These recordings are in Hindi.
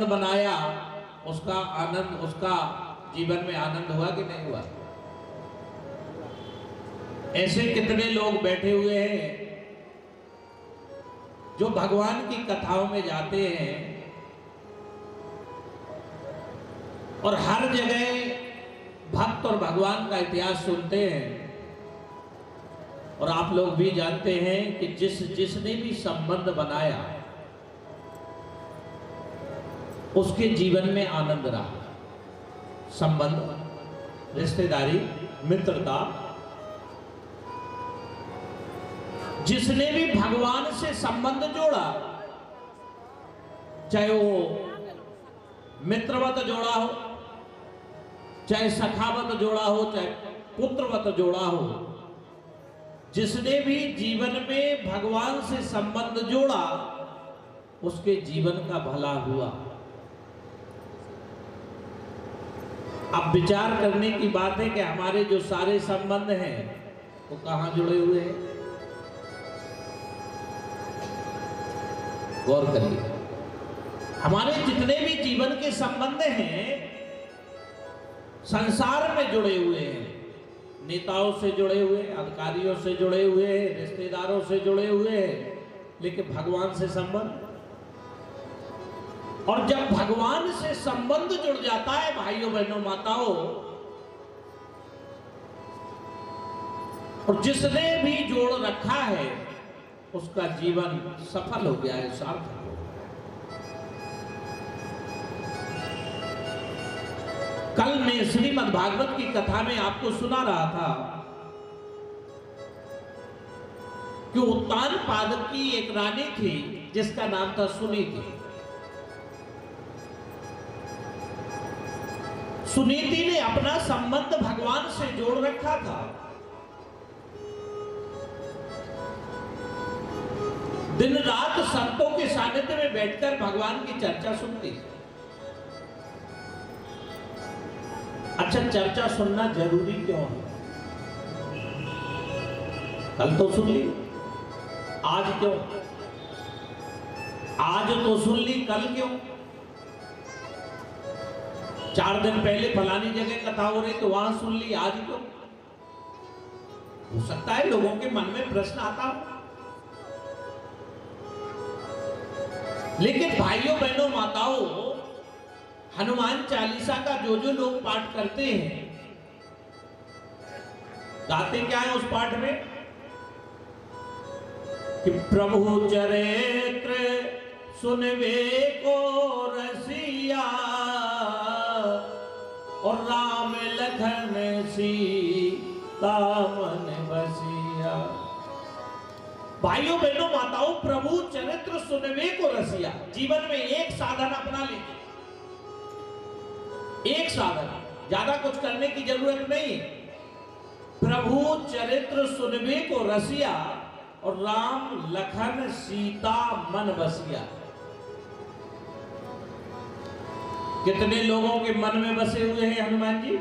संबंध बनाया उसका आनंद, उसका जीवन में आनंद हुआ कि नहीं हुआ? ऐसे कितने लोग बैठे हुए हैं जो भगवान की कथाओं में जाते हैं और हर जगह भक्त और भगवान का इतिहास सुनते हैं। और आप लोग भी जानते हैं कि जिसने भी संबंध बनाया उसके जीवन में आनंद रहा। संबंध, रिश्तेदारी, मित्रता, जिसने भी भगवान से संबंध जोड़ा, चाहे वो मित्रवत जोड़ा हो, चाहे सखावत जोड़ा हो, चाहे पुत्रवत जोड़ा हो, जिसने भी जीवन में भगवान से संबंध जोड़ा उसके जीवन का भला हुआ। अब विचार करने की बात है कि हमारे जो सारे संबंध हैं वो कहां जुड़े हुए हैं? गौर करिए। हमारे जितने भी जीवन के संबंध हैं संसार में जुड़े हुए हैं। नेताओं से जुड़े हुए, अधिकारियों से जुड़े हुए, रिश्तेदारों से जुड़े हुए, लेकिन भगवान से संबंध। और जब भगवान से संबंध जुड़ जाता है भाइयों बहनों माताओं, और जिसने भी जोड़ रखा है उसका जीवन सफल हो गया है, सार्थक हो गया। कल मैं श्रीमद् भागवत की कथा में आपको सुना रहा था कि उत्तान पाद की एक रानी थी जिसका नाम था सुनीति। सुनीति ने अपना संबंध भगवान से जोड़ रखा था। दिन रात संतों के सानिध्य में बैठकर भगवान की चर्चा सुनती। अच्छा, चर्चा सुनना जरूरी क्यों है? कल तो सुन ली, आज क्यों? आज तो सुन ली, कल क्यों? 4 दिन पहले फलानी जगह कथा हो रही तो वहां सुन ली, आज क्यों? हो सकता है लोगों के मन में प्रश्न आता हो। लेकिन भाइयों बहनों माताओं, हनुमान चालीसा का जो लोग पाठ करते हैं, गाते क्या है उस पाठ में कि प्रभु चरित्र सुनवे को रसिया और राम लखन सीता मन बसिया। भाइयों बहनों माताओं, प्रभु चरित्र सुनवे को रसिया। जीवन में एक साधन अपना लीजिए, एक साधन, ज्यादा कुछ करने की जरूरत नहीं। प्रभु चरित्र सुनवे को रसिया और राम लखन सीता मन बसिया। कितने लोगों के मन में बसे हुए हैं हनुमान जी?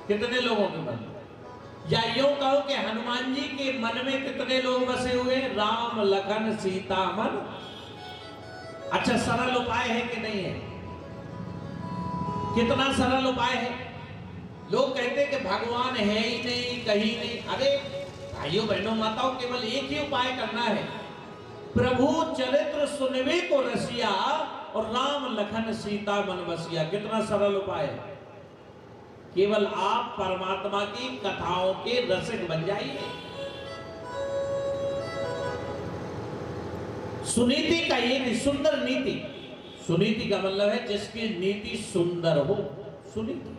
कितने लोगों के मन में? या यूं कहो कि हनुमान जी के मन में कितने लोग बसे हुए? राम लखन सीता मन। अच्छा, सरल उपाय है कि नहीं है? कितना सरल उपाय है। लोग कहते हैं कि भगवान है ही नहीं, कहीं नहीं। अरे भाइयों बहनों माताओं, केवल एक ही उपाय करना है, प्रभु चरित्र सुनवे को रसिया और राम लखन सीता मन बसिया। कितना सरल उपाय है। केवल आप परमात्मा की कथाओं के रसिक बन जाइए। सुनीति का एक सुंदर नीति, सुनीति का मतलब है जिसकी नीति सुंदर हो, सुनीति।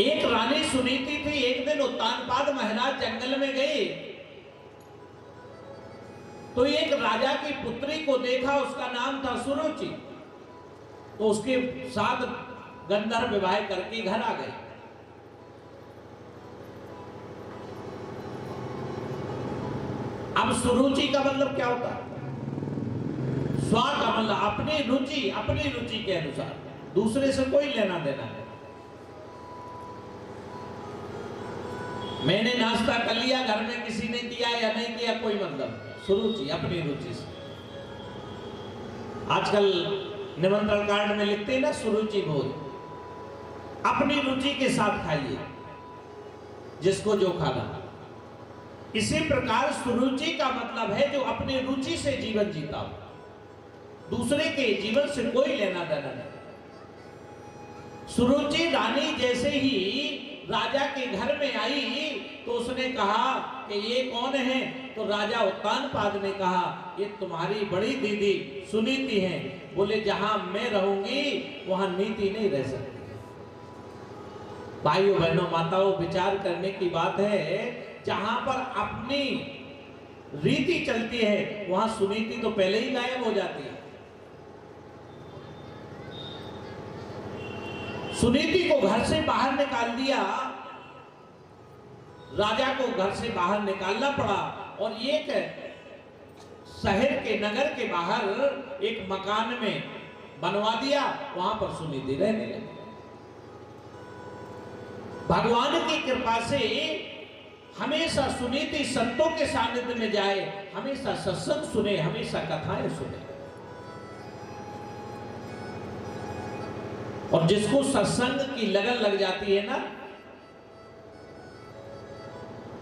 एक रानी सुनीति थी। एक दिन उत्तानपाद महाराज जंगल में गए तो एक राजा की पुत्री को देखा, उसका नाम था सुरुचि। तो उसके साथ गंधर्व विवाह करके घर आ गए। अब सुरुचि का मतलब क्या होता है? स्व का मतलब अपनी रुचि के अनुसार, दूसरे से कोई लेना देना नहीं। मैंने नाश्ता कर लिया, घर में किसी ने किया या नहीं किया, कोई मतलब। सुरुचि, अपनी रुचि से। आजकल निमंत्रण कार्ड में लिखते हैं ना, सुरुचि भोज, अपनी रुचि के साथ खाइए, जिसको जो खाना। इसी प्रकार सुरुचि का मतलब है जो अपनी रुचि से जीवन जीता हो, दूसरे के जीवन से कोई लेना देना नहीं। सुरुचि रानी जैसे ही राजा के घर में आई तो उसने कहा कि ये कौन है? तो राजा उत्तानपाद ने कहा ये तुम्हारी बड़ी दीदी सुनीति है। बोले जहां मैं रहूंगी वहां नीति नहीं रह सकती। भाइयों बहनों माताओं, विचार करने की बात है, जहां पर अपनी रीति चलती है वहां सुनीति तो पहले ही गायब हो जाती है। सुनीति को घर से बाहर निकाल दिया, राजा को घर से बाहर निकालना पड़ा और एक शहर के नगर के बाहर एक मकान में बनवा दिया, वहां पर सुनीति रहने लगी। भगवान की कृपा से हमेशा सुनीति संतों के सानिध्य में जाए, हमेशा सत्संग सुने, हमेशा कथाएं सुने। और जिसको सत्संग की लगन लग जाती है ना,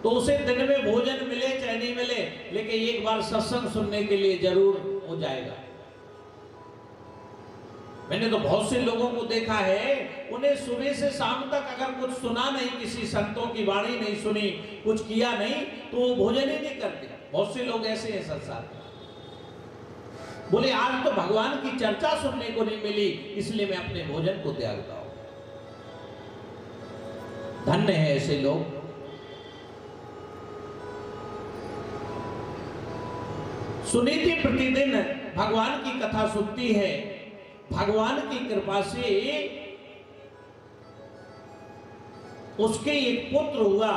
तो उसे दिन में भोजन मिले चाहे नहीं मिले, लेकिन एक बार सत्संग सुनने के लिए जरूर हो जाएगा। मैंने तो बहुत से लोगों को देखा है, उन्हें सुबह से शाम तक अगर कुछ सुना नहीं, किसी संतों की वाणी नहीं सुनी, कुछ किया नहीं, तो वो भोजन ही नहीं करते। बहुत से लोग ऐसे हैं संसार में। बोले आज तो भगवान की चर्चा सुनने को नहीं मिली, इसलिए मैं अपने भोजन को त्यागता हूं। धन्य है ऐसे लोग। सुनीति प्रतिदिन भगवान की कथा सुनती है, भगवान की कृपा से उसके एक पुत्र हुआ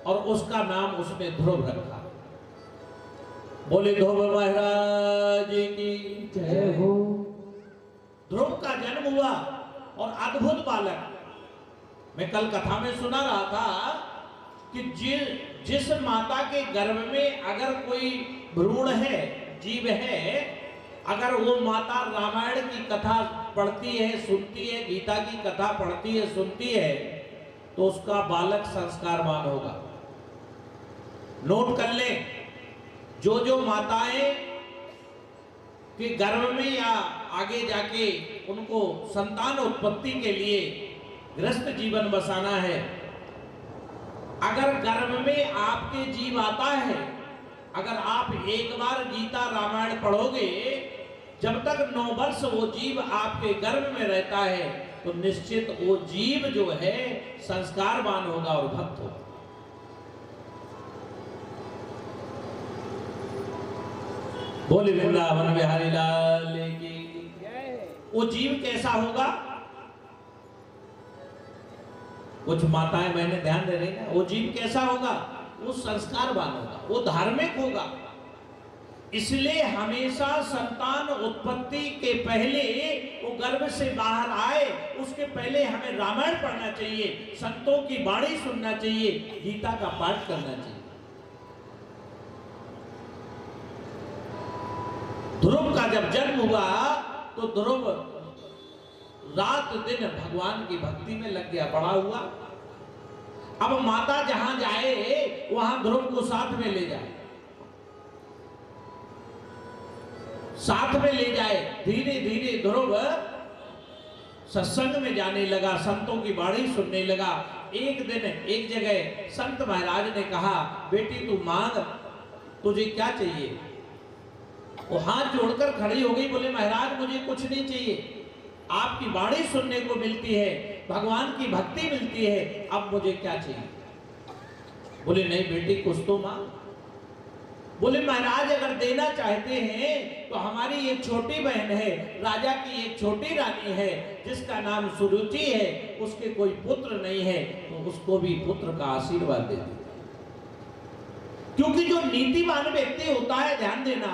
और उसका नाम उसने ध्रुव रखा। बोले ध्रुव महाराज की जय हो। ध्रुव का जन्म हुआ और अद्भुत बालक। मैं कल कथा में सुना रहा था कि जिस माता के गर्भ में अगर कोई भ्रूण है, जीव है, अगर वो माता रामायण की कथा पढ़ती है, सुनती है, गीता की कथा पढ़ती है, सुनती है, तो उसका बालक संस्कारवान होगा। नोट कर लें, जो माताएं के गर्भ में या आगे जाके उनको संतान उत्पत्ति के लिए गृहस्थ जीवन बसाना है, अगर गर्भ में आपके जीव आता है, अगर आप एक बार गीता रामायण पढ़ोगे, जब तक 9 वर्ष वो जीव आपके गर्भ में रहता है, तो निश्चित वो जीव जो है संस्कारवान होगा और भक्त होगा। बोले वृंदावन बिहारी लाल की। वो जीव कैसा होगा? कुछ माताएं बहनें ध्यान दे रही हैं, वो जीव कैसा होगा? वो संस्कारवान होगा, वो धार्मिक होगा। इसलिए हमेशा संतान उत्पत्ति के पहले वो गर्भ से बाहर आए, उसके पहले हमें रामायण पढ़ना चाहिए, संतों की वाणी सुनना चाहिए, गीता का पाठ करना चाहिए। ध्रुव का जब जन्म हुआ तो ध्रुव रात दिन भगवान की भक्ति में लग गया, बड़ा हुआ। अब माता जहां जाए वहां ध्रुव को साथ में ले जाए, साथ में ले जाए। धीरे धीरे ध्रुव सत्संग में जाने लगा, संतों की वाणी सुनने लगा। एक दिन एक जगह संत महाराज ने कहा, बेटी तू मांग, तुझे क्या चाहिए? वो हाथ जोड़कर खड़ी हो गई, बोले महाराज मुझे कुछ नहीं चाहिए, आपकी वाणी सुनने को मिलती है, भगवान की भक्ति मिलती है, अब मुझे क्या चाहिए? बोले नहीं बेटी कुछ तो मांग। बोले महाराज अगर देना चाहते हैं तो हमारी एक छोटी बहन है, राजा की एक छोटी रानी है, जिसका नाम सुरुचि है, उसके कोई पुत्र नहीं है, तो उसको भी पुत्र का आशीर्वाद दे दो। क्योंकि जो नीतिवान व्यक्ति होता है, ध्यान देना,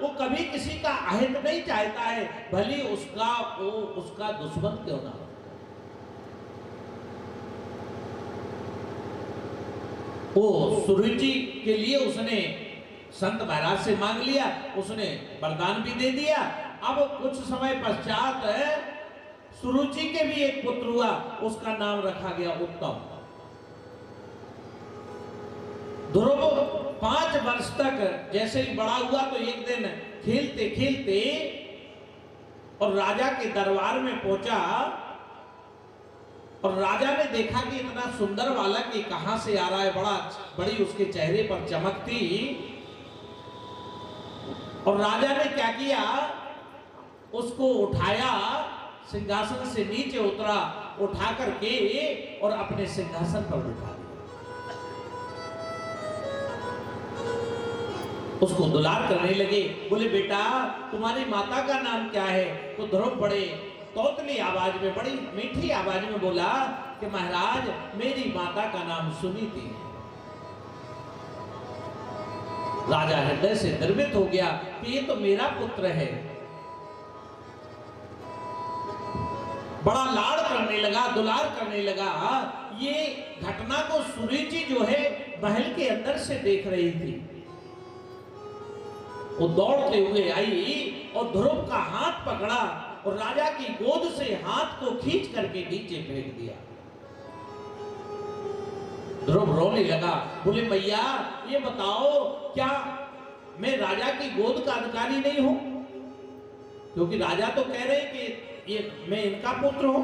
वो कभी किसी का अहित नहीं चाहता है, भले उसका दुश्मन क्यों ना हो। वो सुरुचि के लिए उसने संत महाराज से मांग लिया, उसने वरदान भी दे दिया। अब कुछ समय पश्चात सुरुचि के भी एक पुत्र हुआ, उसका नाम रखा गया उत्तम। ध्रुव 5 वर्ष तक जैसे ही बड़ा हुआ तो एक दिन खेलते खेलते और राजा के दरबार में पहुंचा, और राजा ने देखा कि इतना सुंदर बालक ये कहां से आ रहा है, बड़ी उसके चेहरे पर चमक थी। और राजा ने क्या किया, उसको उठाया, सिंहासन से नीचे उतरा, उठा करके और अपने सिंहासन पर बिठा दिया। उसको दुलार करने लगे। बोले बेटा तुम्हारी माता का नाम क्या है? तो ध्रुव बड़े तोतली आवाज में, बड़ी मीठी आवाज में बोला कि महाराज मेरी माता का नाम सुनीति है। राजा हृदय से द्रवित हो गया कि ये तो मेरा पुत्र है। बड़ा लाड़ करने लगा, दुलार करने लगा। ये घटना को सुरुचि जो है महल के अंदर से देख रही थी। वो दौड़ते हुए आई और ध्रुव का हाथ पकड़ा और राजा की गोद से हाथ को खींच करके नीचे फेंक दिया। ध्रुव रोने लगा। बोले भैया ये बताओ क्या मैं राजा की गोद का अधिकारी नहीं हूं? क्योंकि राजा तो कह रहे कि ये मैं इनका पुत्र हूं।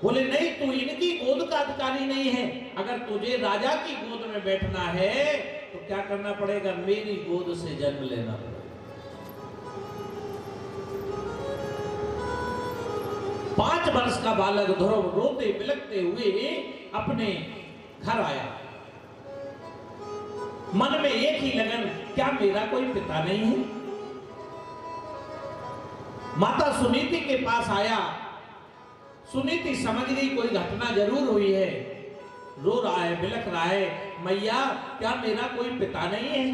बोले नहीं, तू इनकी गोद का अधिकारी नहीं है। अगर तुझे राजा की गोद में बैठना है तो क्या करना पड़ेगा? मेरी गोद से जन्म लेना पड़ेगा। 5 वर्ष का बालक ध्रुव रोते बिलखते हुए अपने घर आया। मन में एक ही लगन, क्या मेरा कोई पिता नहीं है? माता सुनीति के पास आया। सुनीति समझ गई कोई घटना जरूर हुई है। रो रहा है, बिलख रहा है, मैया क्या मेरा कोई पिता नहीं है?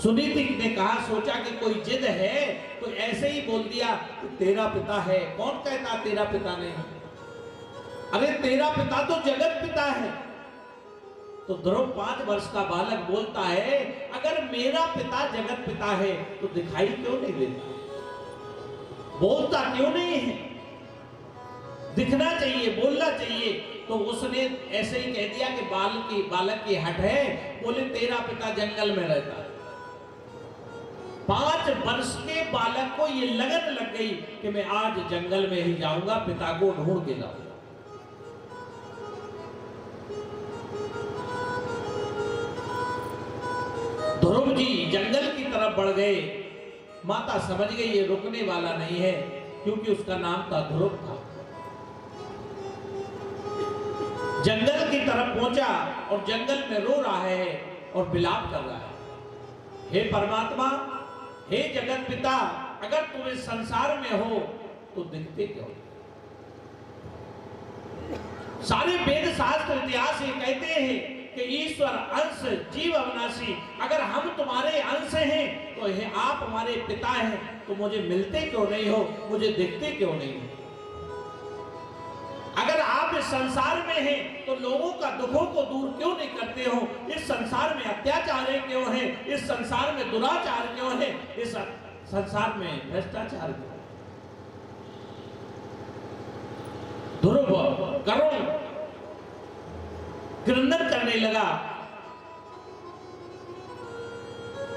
सुनीति ने कहा, सोचा कि कोई जिद है तो ऐसे ही बोल दिया तेरा पिता है। कौन कहता तेरा पिता नहीं? अरे तेरा पिता तो जगत पिता है। तो ध्रुव 5 वर्ष का बालक बोलता है, अगर मेरा पिता जगत पिता है तो दिखाई क्यों नहीं देता? बोलता क्यों नहीं है? दिखना चाहिए, बोलना चाहिए। तो उसने ऐसे ही कह दिया कि बालक की हट है। बोले तेरा पिता जंगल में रहता है। 5 वर्ष के बालक को ये लगन लग गई कि मैं आज जंगल में ही जाऊंगा, पिता को ढूंढ के लाऊंगा। ध्रुव जी जंगल की तरफ बढ़ गए। माता समझ गई ये रुकने वाला नहीं है, क्योंकि उसका नाम था ध्रुव था। जंगल की तरफ पहुंचा और जंगल में रो रहा है और विलाप कर रहा है। हे परमात्मा, हे जगत पिता, अगर तुम इस संसार में हो तो दिखते क्यों? सारे वेद शास्त्र इतिहास ये कहते हैं कि ईश्वर अंश जीव अविनाशी। अगर हम तुम्हारे अंश हैं तो आप हमारे पिता हैं, तो मुझे मिलते क्यों नहीं हो? मुझे दिखते क्यों नहीं हो? अगर आप इस संसार में हैं तो लोगों का दुखों को दूर क्यों नहीं करते हो? इस संसार में अत्याचार क्यों है? इस संसार में दुराचार क्यों है? इस संसार में भ्रष्टाचार क्यों? ध्रुव करुण क्रंदन करने लगा।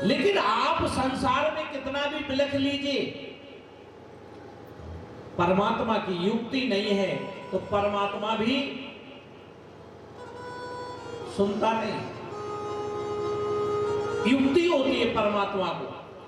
लेकिन आप संसार में कितना भी बिलख लीजिए, परमात्मा की युक्ति नहीं है तो परमात्मा भी सुनता नहीं। युक्ति होती है परमात्मा को।